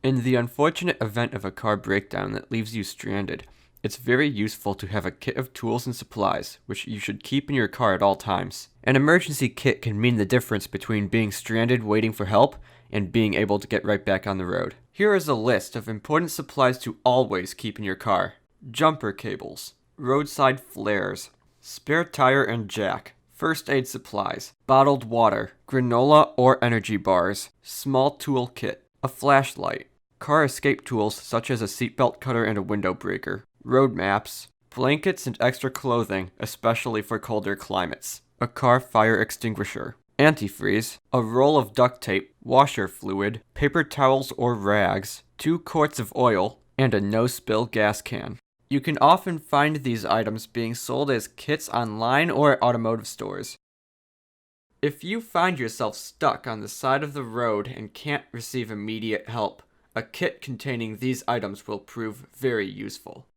In the unfortunate event of a car breakdown that leaves you stranded, it's very useful to have a kit of tools and supplies, which you should keep in your car at all times. An emergency kit can mean the difference between being stranded waiting for help and being able to get right back on the road. Here is a list of important supplies to always keep in your car. Jumper cables, roadside flares, spare tire and jack, first aid supplies, bottled water, granola or energy bars, small tool kit, a flashlight, car escape tools such as a seatbelt cutter and a window breaker, road maps, blankets and extra clothing, especially for colder climates, a car fire extinguisher, antifreeze, a roll of duct tape, washer fluid, paper towels or rags, 2 quarts of oil, and a no-spill gas can. You can often find these items being sold as kits online or at automotive stores. If you find yourself stuck on the side of the road and can't receive immediate help, a kit containing these items will prove very useful.